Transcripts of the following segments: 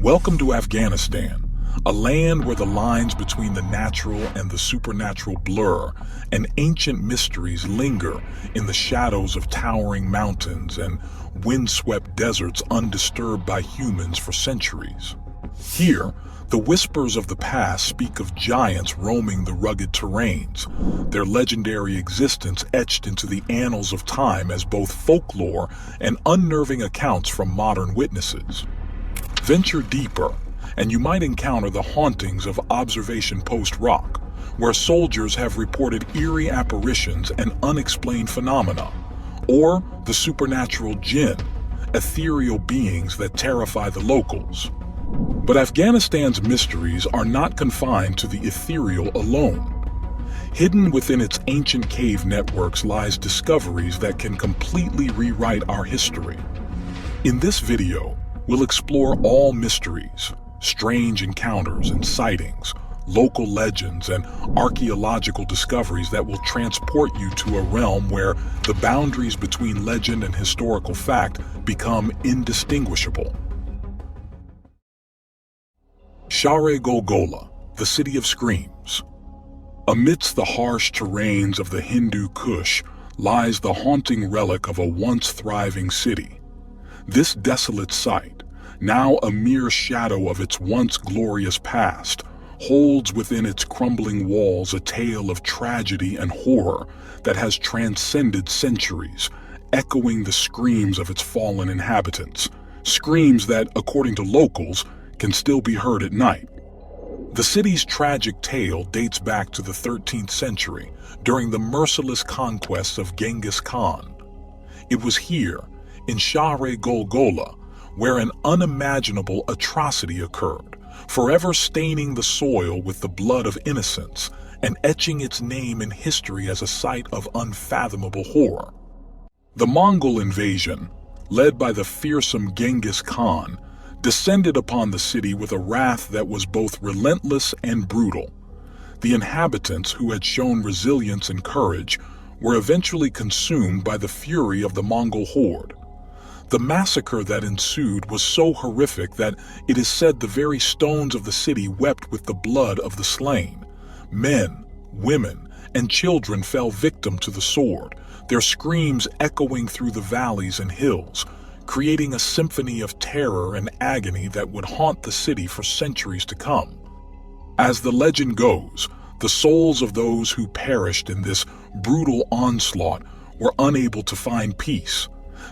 Welcome to Afghanistan, a land where the lines between the natural and the supernatural blur, and ancient mysteries linger in the shadows of towering mountains and windswept deserts undisturbed by humans for centuries. Here, the whispers of the past speak of giants roaming the rugged terrains, their legendary existence etched into the annals of time as both folklore and unnerving accounts from modern witnesses. Venture deeper, and you might encounter the hauntings of Observation Post Rock, where soldiers have reported eerie apparitions and unexplained phenomena, or the supernatural Jinn, ethereal beings that terrify the locals. But Afghanistan's mysteries are not confined to the ethereal alone. Hidden within its ancient cave networks lies discoveries that can completely rewrite our history. In this video, we'll explore all mysteries, strange encounters and sightings, local legends, and archaeological discoveries that will transport you to a realm where the boundaries between legend and historical fact become indistinguishable. Share Golgola, the City of Screams. Amidst the harsh terrains of the Hindu Kush lies the haunting relic of a once thriving city. This desolate site, now a mere shadow of its once glorious past, holds within its crumbling walls a tale of tragedy and horror that has transcended centuries, echoing the screams of its fallen inhabitants, screams that, according to locals, can still be heard at night. The city's tragic tale dates back to the 13th century, during the merciless conquests of Genghis Khan. It was here, in Share Golgola, where an unimaginable atrocity occurred, forever staining the soil with the blood of innocents and etching its name in history as a site of unfathomable horror. The Mongol invasion, led by the fearsome Genghis Khan, descended upon the city with a wrath that was both relentless and brutal. The inhabitants, who had shown resilience and courage, were eventually consumed by the fury of the Mongol horde. The massacre that ensued was so horrific that it is said the very stones of the city wept with the blood of the slain. Men, women, and children fell victim to the sword, their screams echoing through the valleys and hills, creating a symphony of terror and agony that would haunt the city for centuries to come. As the legend goes, the souls of those who perished in this brutal onslaught were unable to find peace.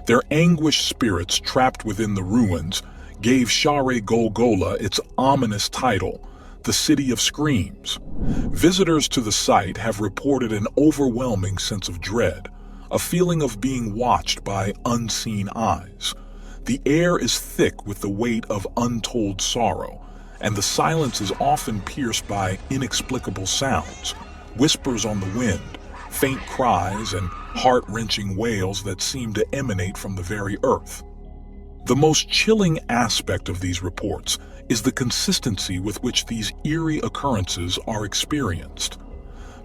Their anguished spirits trapped within the ruins gave Share Golgola its ominous title, the City of Screams. Visitors to the site have reported an overwhelming sense of dread, a feeling of being watched by unseen eyes. The air is thick with the weight of untold sorrow, and the silence is often pierced by inexplicable sounds, whispers on the wind, faint cries, and heart-wrenching wails that seem to emanate from the very earth. The most chilling aspect of these reports is the consistency with which these eerie occurrences are experienced.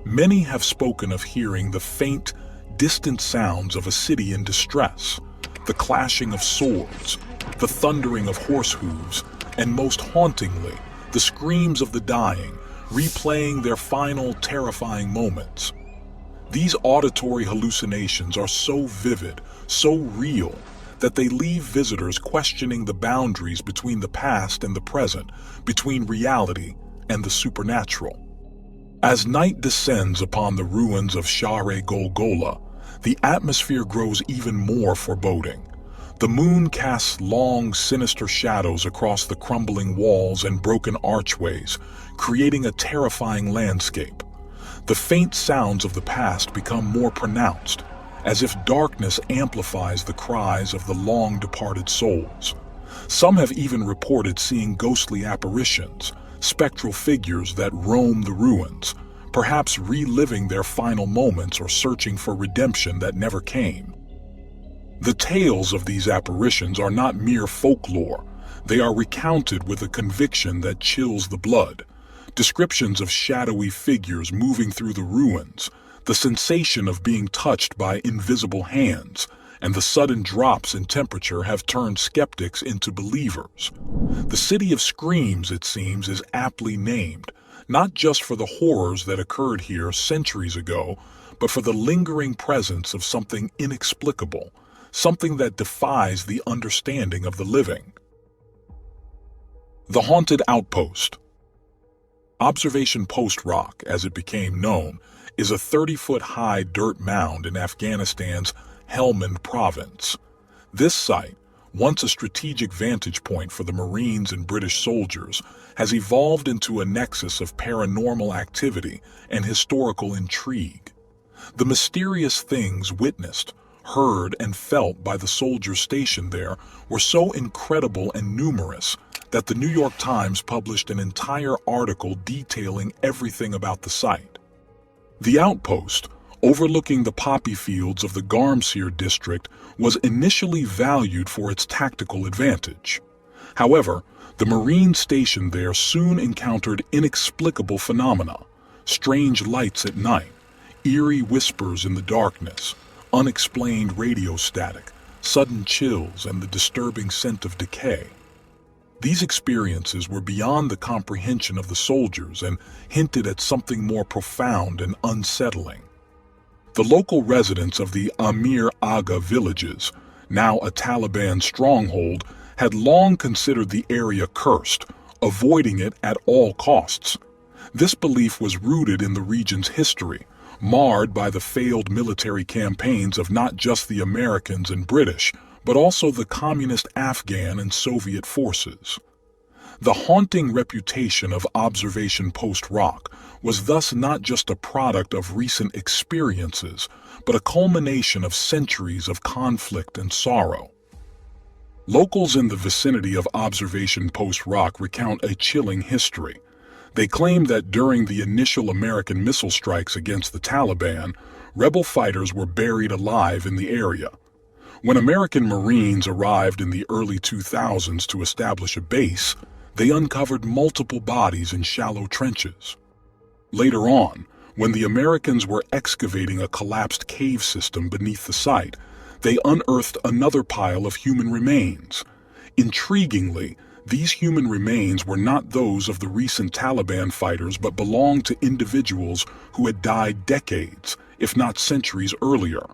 Many have spoken of hearing the faint, distant sounds of a city in distress, the clashing of swords, the thundering of horse hooves, and most hauntingly, the screams of the dying, replaying their final terrifying moments. These auditory hallucinations are so vivid, so real, that they leave visitors questioning the boundaries between the past and the present, between reality and the supernatural. As night descends upon the ruins of Share Golgola, the atmosphere grows even more foreboding. The moon casts long, sinister shadows across the crumbling walls and broken archways, creating a terrifying landscape. The faint sounds of the past become more pronounced, as if darkness amplifies the cries of the long-departed souls. Some have even reported seeing ghostly apparitions, spectral figures that roam the ruins, perhaps reliving their final moments or searching for redemption that never came. The tales of these apparitions are not mere folklore. They are recounted with a conviction that chills the blood. Descriptions of shadowy figures moving through the ruins, the sensation of being touched by invisible hands, and the sudden drops in temperature have turned skeptics into believers. The City of Screams, it seems, is aptly named, not just for the horrors that occurred here centuries ago, but for the lingering presence of something inexplicable, something that defies the understanding of the living. The Haunted Outpost. Observation Post Rock, as it became known, is a 30-foot-high dirt mound in Afghanistan's Helmand province. This site, once a strategic vantage point for the Marines and British soldiers, has evolved into a nexus of paranormal activity and historical intrigue. The mysterious things witnessed, heard, and felt by the soldiers stationed there were so incredible and numerous that the New York Times published an entire article detailing everything about the site. The outpost, overlooking the poppy fields of the Garmsir district, was initially valued for its tactical advantage. However, the Marines stationed there soon encountered inexplicable phenomena: strange lights at night, eerie whispers in the darkness, unexplained radio static, sudden chills, and the disturbing scent of decay. These experiences were beyond the comprehension of the soldiers and hinted at something more profound and unsettling. The local residents of the Amir Aga villages, now a Taliban stronghold, had long considered the area cursed, avoiding it at all costs. This belief was rooted in the region's history, marred by the failed military campaigns of not just the Americans and British, but also the communist Afghan and Soviet forces. The haunting reputation of Observation Post Rock was thus not just a product of recent experiences, but a culmination of centuries of conflict and sorrow. Locals in the vicinity of Observation Post Rock recount a chilling history. They claim that during the initial American missile strikes against the Taliban, rebel fighters were buried alive in the area. When American Marines arrived in the early 2000s to establish a base, they uncovered multiple bodies in shallow trenches. Later on, when the Americans were excavating a collapsed cave system beneath the site, they unearthed another pile of human remains. Intriguingly, these human remains were not those of the recent Taliban fighters but belonged to individuals who had died decades, if not centuries earlier.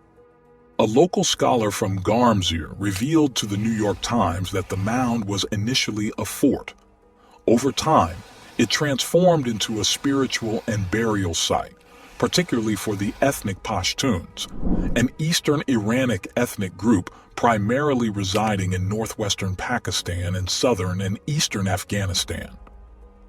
A local scholar from Garmsir revealed to the New York Times that the mound was initially a fort. Over time, it transformed into a spiritual and burial site, particularly for the ethnic Pashtuns, an Eastern Iranic ethnic group primarily residing in northwestern Pakistan and southern and eastern Afghanistan.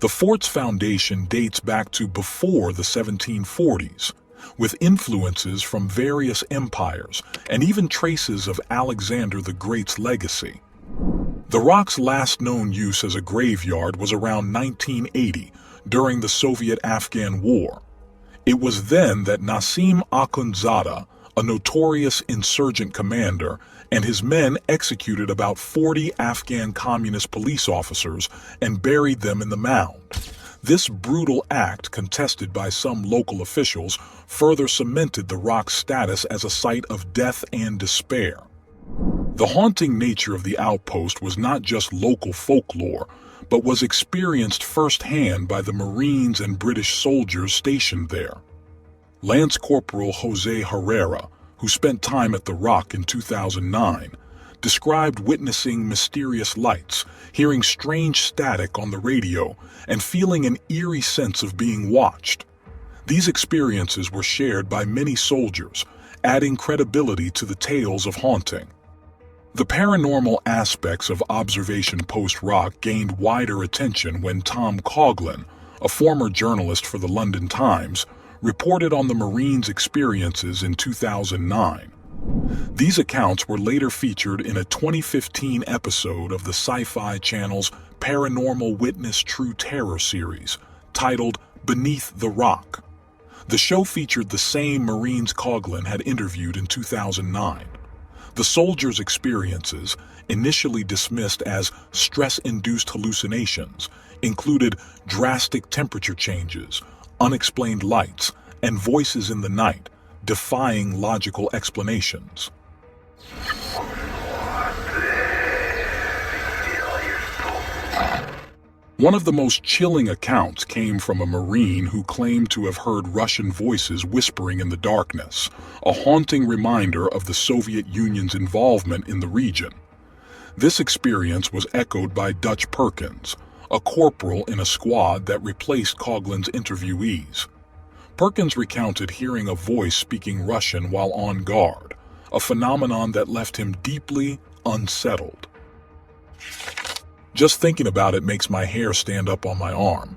The fort's foundation dates back to before the 1740s, with influences from various empires and even traces of Alexander the Great's legacy. The rock's last known use as a graveyard was around 1980 during the Soviet-Afghan War. It was then that Nasim Akhundzada, a notorious insurgent commander, and his men executed about 40 Afghan communist police officers and buried them in the mound. This brutal act, contested by some local officials, further cemented the rock's status as a site of death and despair. The haunting nature of the outpost was not just local folklore, but was experienced firsthand by the Marines and British soldiers stationed there. Lance Corporal Jose Herrera, who spent time at the Rock in 2009, described witnessing mysterious lights, hearing strange static on the radio, and feeling an eerie sense of being watched. These experiences were shared by many soldiers, adding credibility to the tales of haunting. The paranormal aspects of Observation Post Rock gained wider attention when Tom Coughlan, a former journalist for the London Times, reported on the Marines' experiences in 2009. These accounts were later featured in a 2015 episode of the Sci-Fi Channel's Paranormal Witness True Terror series, titled Beneath the Rock. The show featured the same Marines Coughlan had interviewed in 2009. The soldiers' experiences, initially dismissed as stress-induced hallucinations, included drastic temperature changes, unexplained lights, and voices in the night, defying logical explanations. One of the most chilling accounts came from a Marine who claimed to have heard Russian voices whispering in the darkness, a haunting reminder of the Soviet Union's involvement in the region. This experience was echoed by Dutch Perkins, a corporal in a squad that replaced Coughlin's interviewees. Perkins recounted hearing a voice speaking Russian while on guard, a phenomenon that left him deeply unsettled. Just thinking about it makes my hair stand up on my arm.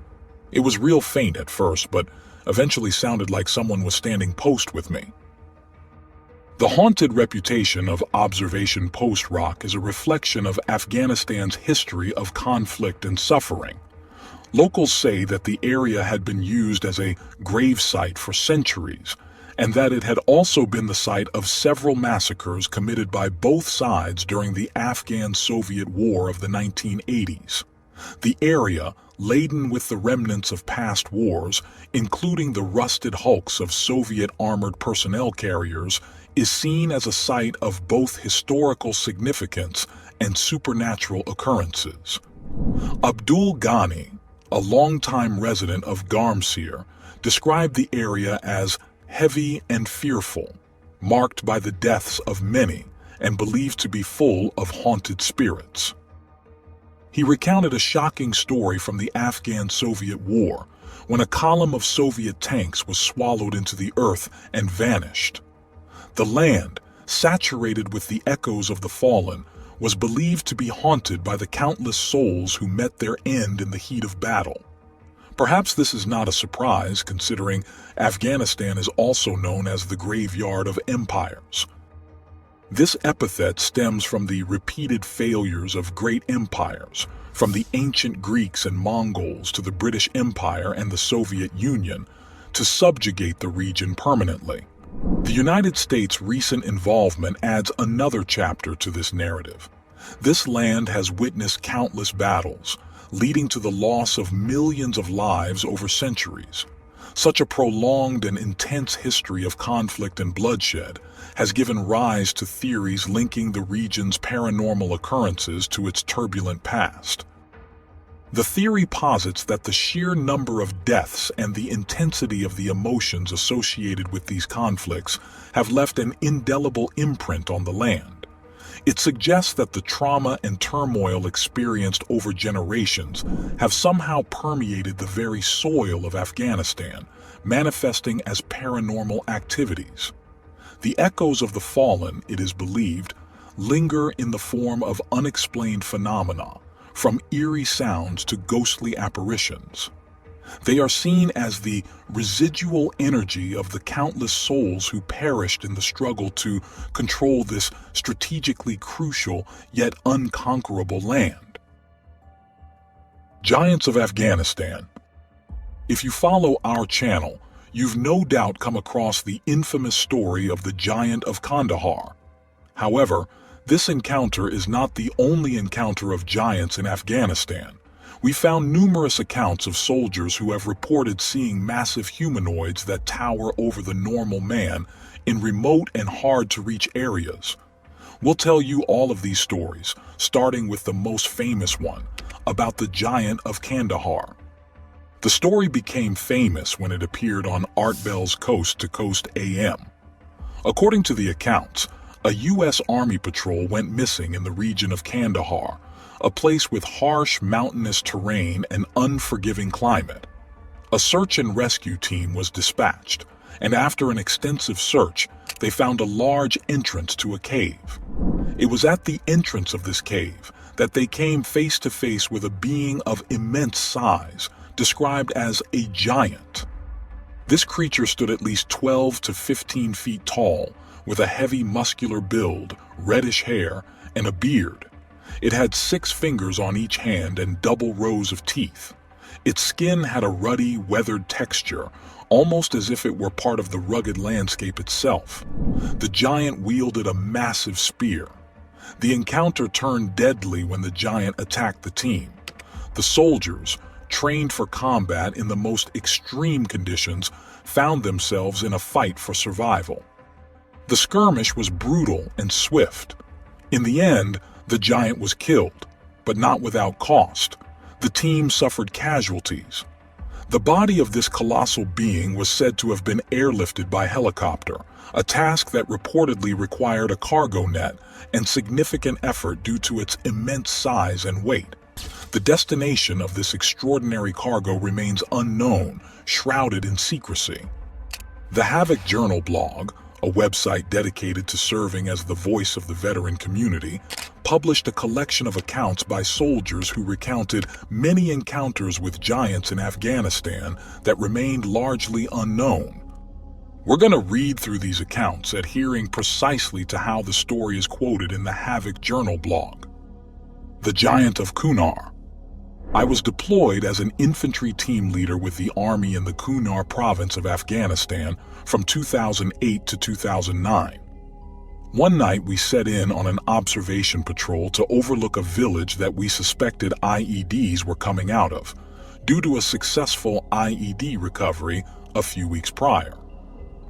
It was real faint at first, but eventually sounded like someone was standing post with me. The haunted reputation of Observation Post Rock is a reflection of Afghanistan's history of conflict and suffering. Locals say that the area had been used as a grave site for centuries, and that it had also been the site of several massacres committed by both sides during the Afghan-Soviet War of the 1980s. The area, laden with the remnants of past wars, including the rusted hulks of Soviet armored personnel carriers, is seen as a site of both historical significance and supernatural occurrences. Abdul Ghani, a longtime resident of Garmsir, described the area as heavy and fearful, marked by the deaths of many and believed to be full of haunted spirits. He recounted a shocking story from the Afghan-Soviet War, when a column of Soviet tanks was swallowed into the earth and vanished. The land, saturated with the echoes of the fallen, was believed to be haunted by the countless souls who met their end in the heat of battle. Perhaps this is not a surprise, considering Afghanistan is also known as the graveyard of empires. This epithet stems from the repeated failures of great empires, from the ancient Greeks and Mongols to the British Empire and the Soviet Union, to subjugate the region permanently. The United States' recent involvement adds another chapter to this narrative. This land has witnessed countless battles, leading to the loss of millions of lives over centuries. Such a prolonged and intense history of conflict and bloodshed has given rise to theories linking the region's paranormal occurrences to its turbulent past. The theory posits that the sheer number of deaths and the intensity of the emotions associated with these conflicts have left an indelible imprint on the land. It suggests that the trauma and turmoil experienced over generations have somehow permeated the very soil of Afghanistan, manifesting as paranormal activities. The echoes of the fallen, it is believed, linger in the form of unexplained phenomena, from eerie sounds to ghostly apparitions. They are seen as the residual energy of the countless souls who perished in the struggle to control this strategically crucial yet unconquerable land. Giants of Afghanistan. If you follow our channel, you've no doubt come across the infamous story of the Giant of Kandahar. However, this encounter is not the only encounter of giants in Afghanistan. We found numerous accounts of soldiers who have reported seeing massive humanoids that tower over the normal man in remote and hard-to-reach areas. We'll tell you all of these stories, starting with the most famous one, about the Giant of Kandahar. The story became famous when it appeared on Art Bell's Coast to Coast AM. According to the accounts, a U.S. Army patrol went missing in the region of Kandahar, a place with harsh mountainous terrain and unforgiving climate. A search and rescue team was dispatched, and after an extensive search, they found a large entrance to a cave. It was at the entrance of this cave that they came face to face with a being of immense size, described as a giant. This creature stood at least 12 to 15 feet tall, with a heavy muscular build, reddish hair, and a beard. It had 6 fingers on each hand and double rows of teeth. Its skin had a ruddy, weathered texture, almost as if it were part of the rugged landscape itself. The giant wielded a massive spear. The encounter turned deadly when the giant attacked the team. The soldiers, trained for combat in the most extreme conditions, found themselves in a fight for survival. The skirmish was brutal and swift. In the end, the giant was killed, but not without cost. The team suffered casualties. The body of this colossal being was said to have been airlifted by helicopter, a task that reportedly required a cargo net and significant effort due to its immense size and weight. The destination of this extraordinary cargo remains unknown, shrouded in secrecy. The Havoc Journal blog, a website dedicated to serving as the voice of the veteran community, published a collection of accounts by soldiers who recounted many encounters with giants in Afghanistan that remained largely unknown. We're going to read through these accounts, adhering precisely to how the story is quoted in the Havoc Journal blog. The Giant of Kunar. I was deployed as an infantry team leader with the army in the Kunar province of Afghanistan from 2008 to 2009. One night we set in on an observation patrol to overlook a village that we suspected IEDs were coming out of, due to a successful IED recovery a few weeks prior.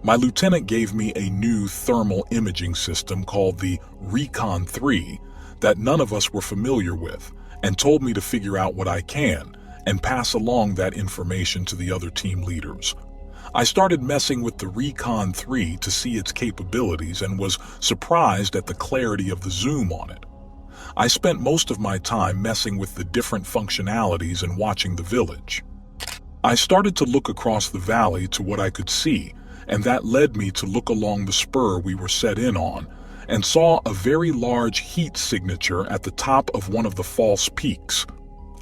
My lieutenant gave me a new thermal imaging system called the Recon 3 that none of us were familiar with, and told me to figure out what I can and pass along that information to the other team leaders. I started messing with the Recon 3 to see its capabilities and was surprised at the clarity of the zoom on it. I spent most of my time messing with the different functionalities and watching the village. I started to look across the valley to what I could see, and that led me to look along the spur we were set in on, and saw a very large heat signature at the top of one of the false peaks.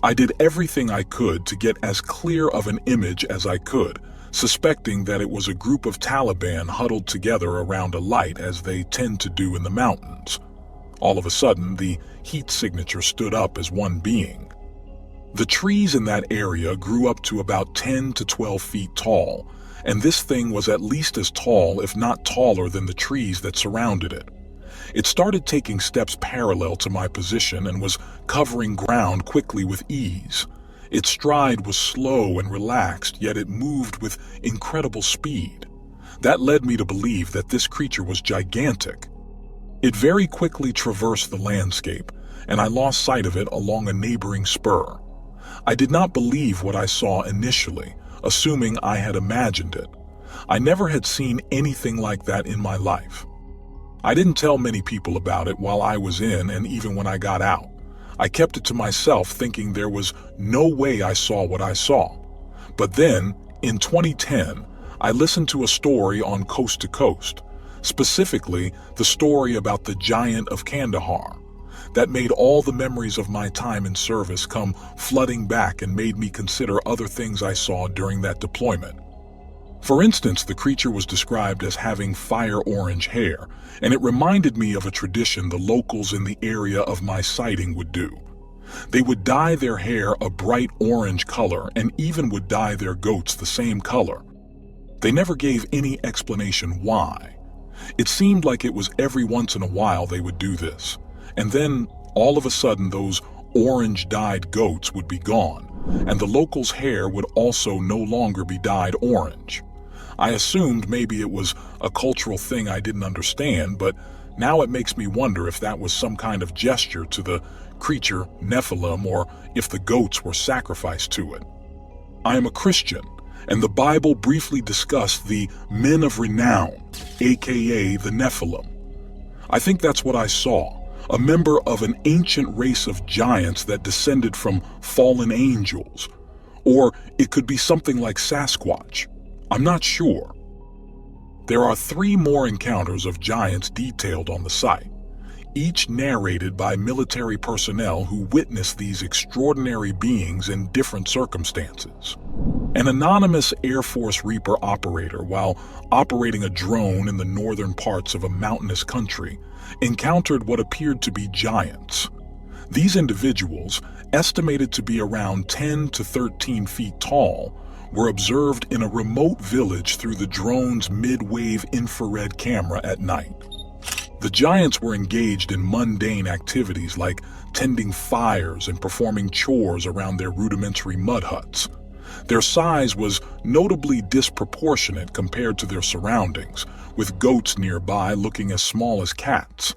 I did everything I could to get as clear of an image as I could, suspecting that it was a group of Taliban huddled together around a light as they tend to do in the mountains. All of a sudden, the heat signature stood up as one being. The trees in that area grew up to about 10 to 12 feet tall, and this thing was at least as tall, if not taller, than the trees that surrounded it. It started taking steps parallel to my position and was covering ground quickly with ease. Its stride was slow and relaxed, yet it moved with incredible speed. That led me to believe that this creature was gigantic. It very quickly traversed the landscape, and I lost sight of it along a neighboring spur. I did not believe what I saw initially, assuming I had imagined it. I never had seen anything like that in my life. I didn't tell many people about it while I was in and even when I got out. I kept it to myself, thinking there was no way I saw what I saw. But then, in 2010, I listened to a story on Coast to Coast, specifically the story about the Giant of Kandahar. That made all the memories of my time in service come flooding back and made me consider other things I saw during that deployment. For instance, the creature was described as having fire orange hair, and it reminded me of a tradition the locals in the area of my sighting would do. They would dye their hair a bright orange color and even would dye their goats the same color. They never gave any explanation why. It seemed like it was every once in a while they would do this, and then all of a sudden those orange-dyed goats would be gone, and the locals' hair would also no longer be dyed orange. I assumed maybe it was a cultural thing I didn't understand, but now it makes me wonder if that was some kind of gesture to the creature Nephilim, or if the goats were sacrificed to it. I am a Christian, and the Bible briefly discussed the men of renown, aka the Nephilim. I think that's what I saw, a member of an ancient race of giants that descended from fallen angels. Or it could be something like Sasquatch. I'm not sure. There are 3 more encounters of giants detailed on the site, each narrated by military personnel who witnessed these extraordinary beings in different circumstances. An anonymous Air Force Reaper operator, while operating a drone in the northern parts of a mountainous country, encountered what appeared to be giants. These individuals, estimated to be around 10 to 13 feet tall, were observed in a remote village through the drone's mid-wave infrared camera at night. The giants were engaged in mundane activities like tending fires and performing chores around their rudimentary mud huts. Their size was notably disproportionate compared to their surroundings, with goats nearby looking as small as cats.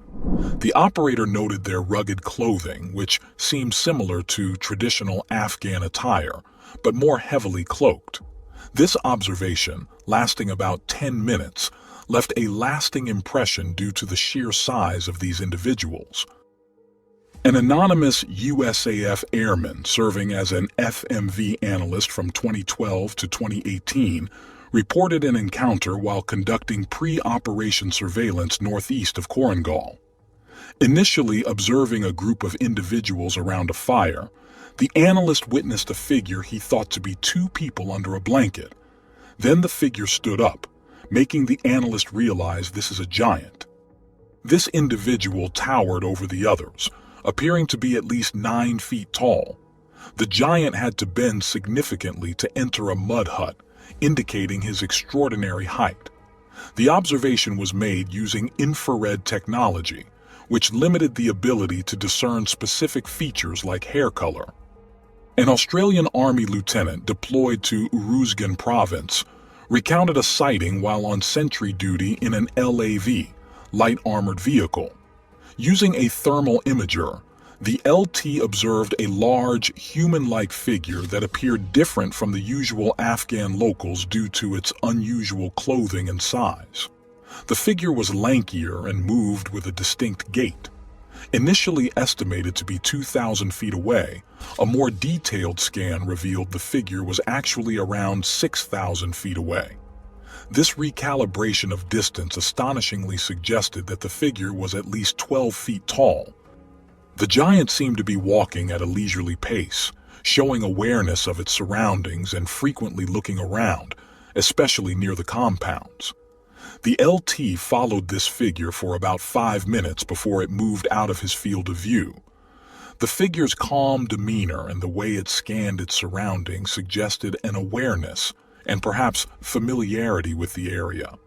The operator noted their rugged clothing, which seemed similar to traditional Afghan attire, but more heavily cloaked. This observation, lasting about 10 minutes, left a lasting impression due to the sheer size of these individuals. An anonymous USAF airman serving as an FMV analyst from 2012 to 2018 reported an encounter while conducting pre-operation surveillance northeast of Korengal. Initially observing a group of individuals around a fire, the analyst witnessed a figure he thought to be two people under a blanket. Then the figure stood up, making the analyst realize this is a giant. This individual towered over the others, appearing to be at least 9 feet tall. The giant had to bend significantly to enter a mud hut, indicating his extraordinary height. The observation was made using infrared technology, which limited the ability to discern specific features like hair color. An Australian Army lieutenant deployed to Uruzgan province recounted a sighting while on sentry duty in an LAV, light armored vehicle. Using a thermal imager, the LT observed a large, human-like figure that appeared different from the usual Afghan locals due to its unusual clothing and size. The figure was lankier and moved with a distinct gait. Initially estimated to be 2,000 feet away, a more detailed scan revealed the figure was actually around 6,000 feet away. This recalibration of distance astonishingly suggested that the figure was at least 12 feet tall. The giant seemed to be walking at a leisurely pace, showing awareness of its surroundings and frequently looking around, especially near the compounds. The LT followed this figure for about 5 minutes before it moved out of his field of view. The figure's calm demeanor and the way it scanned its surroundings suggested an awareness and perhaps familiarity with the area.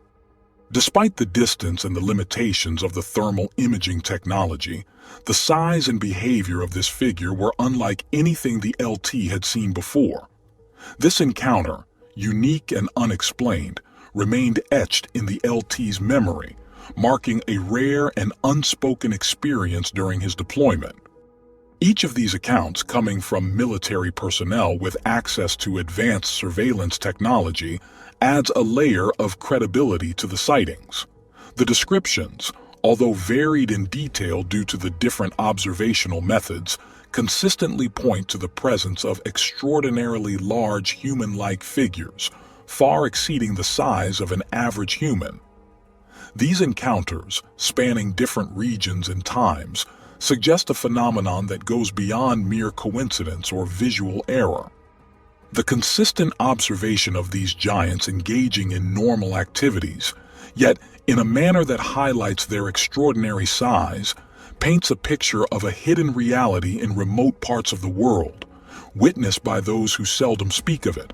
Despite the distance and the limitations of the thermal imaging technology, the size and behavior of this figure were unlike anything the LT had seen before. This encounter, unique and unexplained, remained etched in the LT's memory, marking a rare and unspoken experience during his deployment. Each of these accounts, coming from military personnel with access to advanced surveillance technology, adds a layer of credibility to the sightings. The descriptions, although varied in detail due to the different observational methods, consistently point to the presence of extraordinarily large human-like figures, far exceeding the size of an average human. These encounters, spanning different regions and times, suggest a phenomenon that goes beyond mere coincidence or visual error. The consistent observation of these giants engaging in normal activities, yet in a manner that highlights their extraordinary size, paints a picture of a hidden reality in remote parts of the world, witnessed by those who seldom speak of it.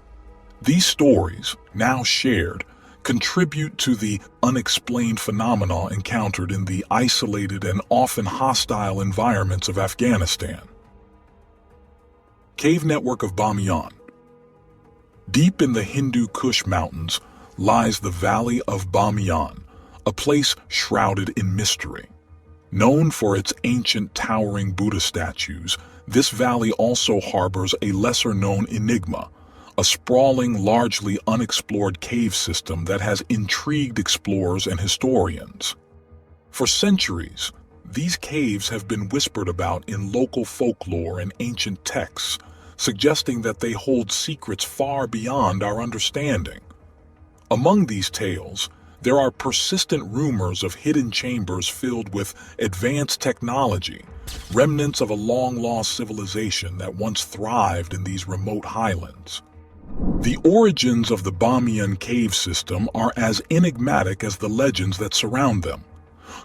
These stories, now shared, contribute to the unexplained phenomena encountered in the isolated and often hostile environments of Afghanistan. Cave network of Bamiyan. Deep in the Hindu Kush Mountains lies the Valley of Bamiyan, a place shrouded in mystery. Known for its ancient towering Buddha statues, this valley also harbors a lesser-known enigma, a sprawling, largely unexplored cave system that has intrigued explorers and historians. For centuries, these caves have been whispered about in local folklore and ancient texts, suggesting that they hold secrets far beyond our understanding. Among these tales, there are persistent rumors of hidden chambers filled with advanced technology, remnants of a long-lost civilization that once thrived in these remote highlands. The origins of the Bamiyan cave system are as enigmatic as the legends that surround them.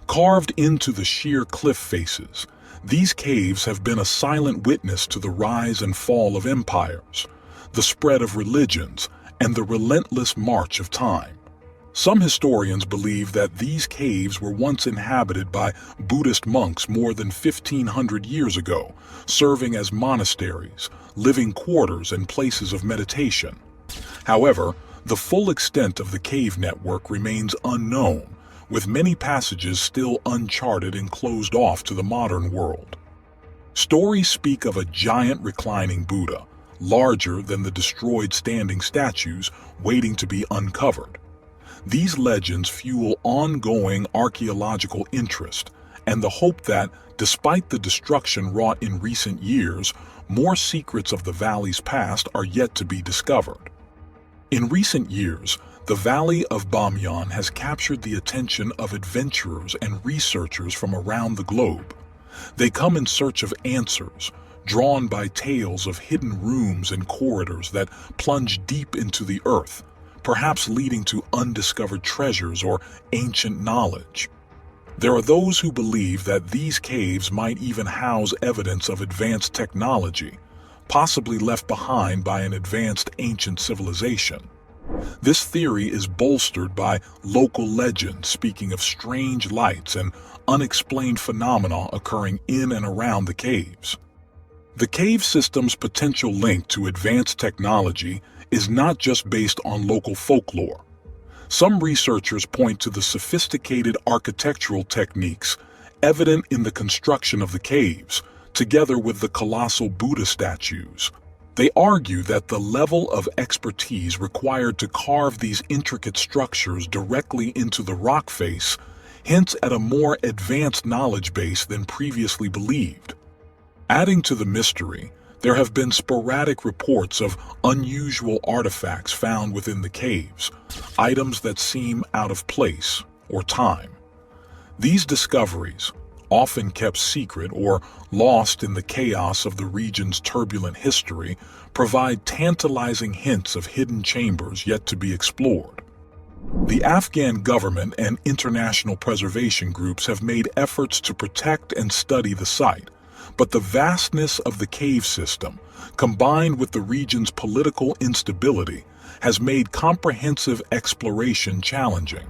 Carved into the sheer cliff faces, these caves have been a silent witness to the rise and fall of empires, the spread of religions, and the relentless march of time. Some historians believe that these caves were once inhabited by Buddhist monks more than 1,500 years ago, serving as monasteries, living quarters, and places of meditation. However, the full extent of the cave network remains unknown, with many passages still uncharted and closed off to the modern world. Stories speak of a giant reclining Buddha, larger than the destroyed standing statues, waiting to be uncovered. These legends fuel ongoing archaeological interest and the hope that, despite the destruction wrought in recent years, more secrets of the valley's past are yet to be discovered. In recent years, the Valley of Bamyan has captured the attention of adventurers and researchers from around the globe. They come in search of answers, drawn by tales of hidden rooms and corridors that plunge deep into the earth, perhaps leading to undiscovered treasures or ancient knowledge. There are those who believe that these caves might even house evidence of advanced technology, possibly left behind by an advanced ancient civilization. This theory is bolstered by local legends speaking of strange lights and unexplained phenomena occurring in and around the caves. The cave system's potential link to advanced technology is not just based on local folklore. Some researchers point to the sophisticated architectural techniques evident in the construction of the caves, together with the colossal Buddha statues. They argue that the level of expertise required to carve these intricate structures directly into the rock face hints at a more advanced knowledge base than previously believed. Adding to the mystery, there have been sporadic reports of unusual artifacts found within the caves, items that seem out of place or time. These discoveries, often kept secret or lost in the chaos of the region's turbulent history, provide tantalizing hints of hidden chambers yet to be explored. The Afghan government and international preservation groups have made efforts to protect and study the site, but the vastness of the cave system, combined with the region's political instability, has made comprehensive exploration challenging.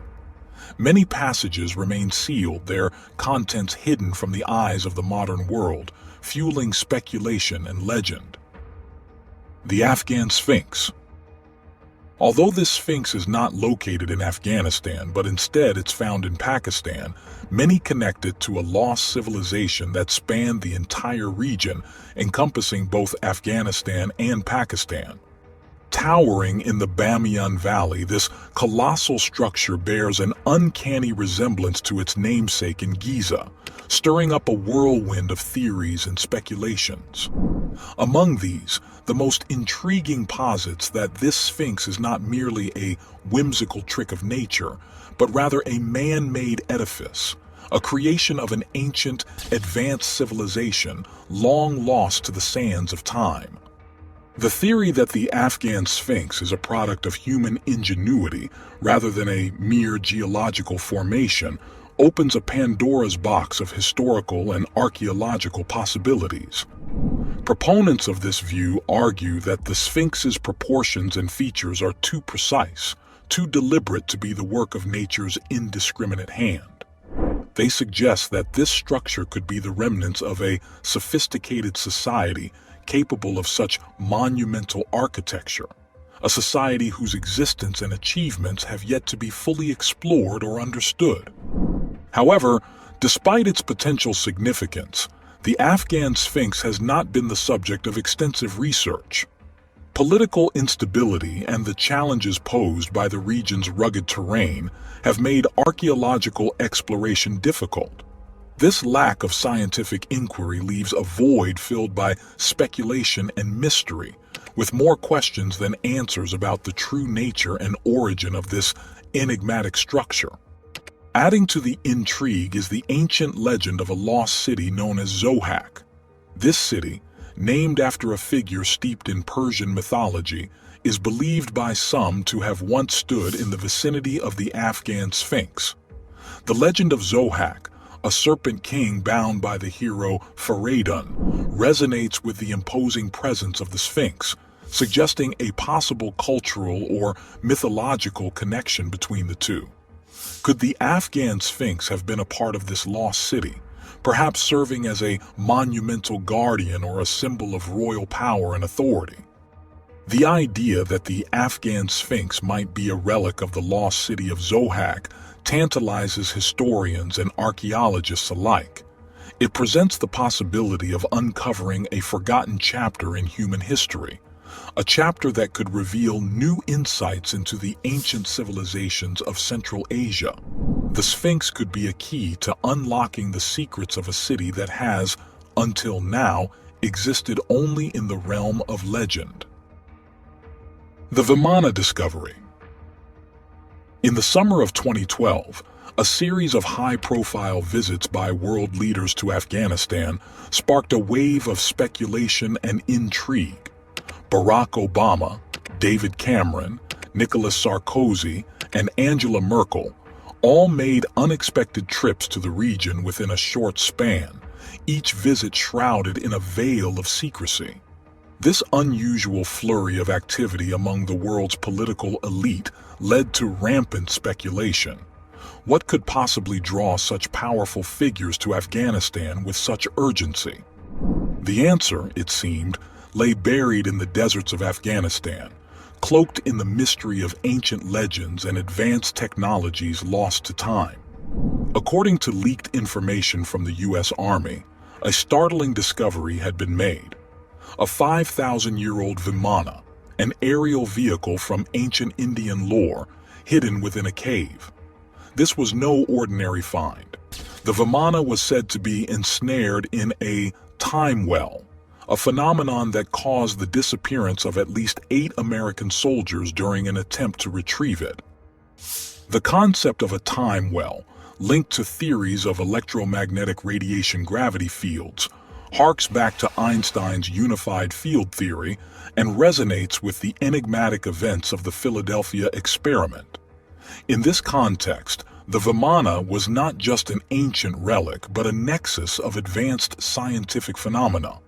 Many passages remain sealed, their contents hidden from the eyes of the modern world, fueling speculation and legend. The Afghan Sphinx. Although this Sphinx is not located in Afghanistan, but instead it's found in Pakistan, many connect it to a lost civilization that spanned the entire region, encompassing both Afghanistan and Pakistan. Towering in the Bamyan Valley, this colossal structure bears an uncanny resemblance to its namesake in Giza, stirring up a whirlwind of theories and speculations. Among these, the most intriguing posits that this Sphinx is not merely a whimsical trick of nature, but rather a man-made edifice, a creation of an ancient, advanced civilization long lost to the sands of time. The theory that the Afghan Sphinx is a product of human ingenuity rather than a mere geological formation opens a Pandora's box of historical and archaeological possibilities. Proponents of this view argue that the Sphinx's proportions and features are too precise, too deliberate to be the work of nature's indiscriminate hand. They suggest that this structure could be the remnants of a sophisticated society capable of such monumental architecture, a society whose existence and achievements have yet to be fully explored or understood. However, despite its potential significance, the Afghan Sphinx has not been the subject of extensive research. Political instability and the challenges posed by the region's rugged terrain have made archaeological exploration difficult. This lack of scientific inquiry leaves a void filled by speculation and mystery, with more questions than answers about the true nature and origin of this enigmatic structure. Adding to the intrigue is the ancient legend of a lost city known as Zohak. This city, named after a figure steeped in Persian mythology, is believed by some to have once stood in the vicinity of the Afghan Sphinx. The legend of Zohak, a serpent king bound by the hero Faradun, resonates with the imposing presence of the Sphinx, suggesting a possible cultural or mythological connection between the two. Could the Afghan Sphinx have been a part of this lost city, perhaps serving as a monumental guardian or a symbol of royal power and authority? The idea that the Afghan Sphinx might be a relic of the lost city of Zohak tantalizes historians and archaeologists alike. It presents the possibility of uncovering a forgotten chapter in human history, a chapter that could reveal new insights into the ancient civilizations of Central Asia. The Sphinx could be a key to unlocking the secrets of a city that has, until now, existed only in the realm of legend. The Vimana discovery. In the summer of 2012, a series of high-profile visits by world leaders to Afghanistan sparked a wave of speculation and intrigue. Barack Obama, David Cameron, Nicolas Sarkozy, and Angela Merkel all made unexpected trips to the region within a short span, each visit shrouded in a veil of secrecy. This unusual flurry of activity among the world's political elite led to rampant speculation. What could possibly draw such powerful figures to Afghanistan with such urgency? The answer, it seemed, lay buried in the deserts of Afghanistan, cloaked in the mystery of ancient legends and advanced technologies lost to time. According to leaked information from the U.S. Army, a startling discovery had been made. A 5,000-year-old Vimana, an aerial vehicle from ancient Indian lore, hidden within a cave. This was no ordinary find. The Vimana was said to be ensnared in a time well, a phenomenon that caused the disappearance of at least 8 American soldiers during an attempt to retrieve it. The concept of a time well, linked to theories of electromagnetic radiation gravity fields, harks back to Einstein's unified field theory and resonates with the enigmatic events of the Philadelphia experiment. In this context, the Vimana was not just an ancient relic, but a nexus of advanced scientific phenomena.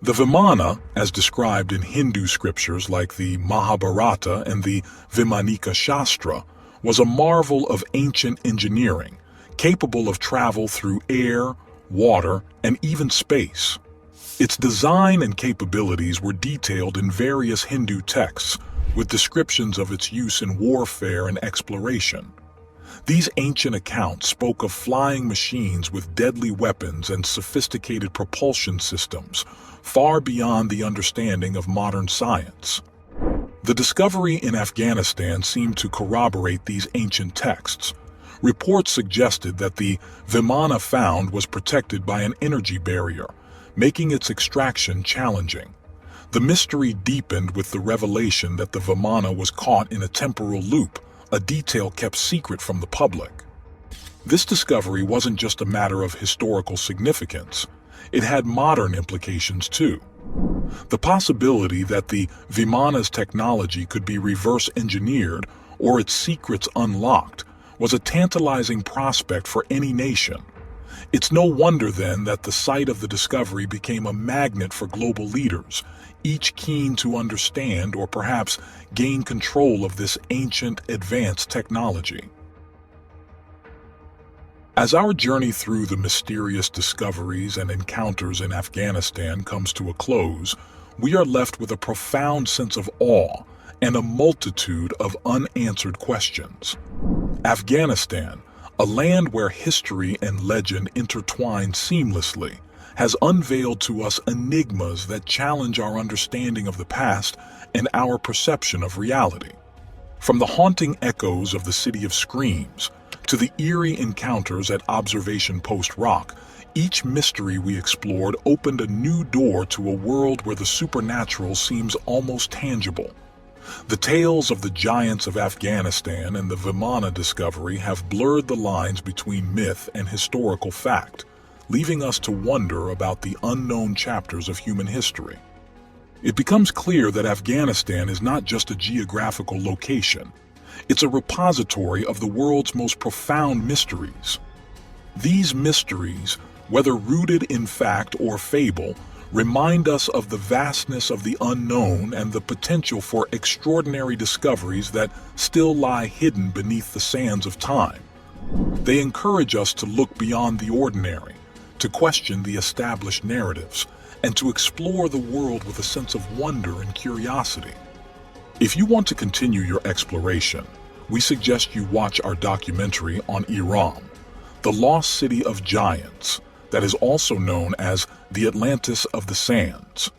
The Vimana, as described in Hindu scriptures like the Mahabharata and the Vimanika Shastra, was a marvel of ancient engineering, capable of travel through air, water, and even space. Its design and capabilities were detailed in various Hindu texts, with descriptions of its use in warfare and exploration. These ancient accounts spoke of flying machines with deadly weapons and sophisticated propulsion systems, far beyond the understanding of modern science. The discovery in Afghanistan seemed to corroborate these ancient texts. Reports suggested that the Vimana found was protected by an energy barrier, making its extraction challenging. The mystery deepened with the revelation that the Vimana was caught in a temporal loop, a detail kept secret from the public. This discovery wasn't just a matter of historical significance. It had modern implications too. The possibility that the Vimana's technology could be reverse engineered or its secrets unlocked was a tantalizing prospect for any nation. It's no wonder then that the site of the discovery became a magnet for global leaders, each keen to understand or perhaps gain control of this ancient, advanced technology. As our journey through the mysterious discoveries and encounters in Afghanistan comes to a close, we are left with a profound sense of awe and a multitude of unanswered questions. Afghanistan, a land where history and legend intertwine seamlessly, has unveiled to us enigmas that challenge our understanding of the past and our perception of reality. From the haunting echoes of the City of Screams to the eerie encounters at Observation Post Rock, each mystery we explored opened a new door to a world where the supernatural seems almost tangible. The tales of the giants of Afghanistan and the Vimana discovery have blurred the lines between myth and historical fact, leaving us to wonder about the unknown chapters of human history. It becomes clear that Afghanistan is not just a geographical location. It's a repository of the world's most profound mysteries. These mysteries, whether rooted in fact or fable, remind us of the vastness of the unknown and the potential for extraordinary discoveries that still lie hidden beneath the sands of time. They encourage us to look beyond the ordinary, to question the established narratives, and to explore the world with a sense of wonder and curiosity. If you want to continue your exploration, we suggest you watch our documentary on Iram, the lost city of giants, that is also known as the Atlantis of the Sands.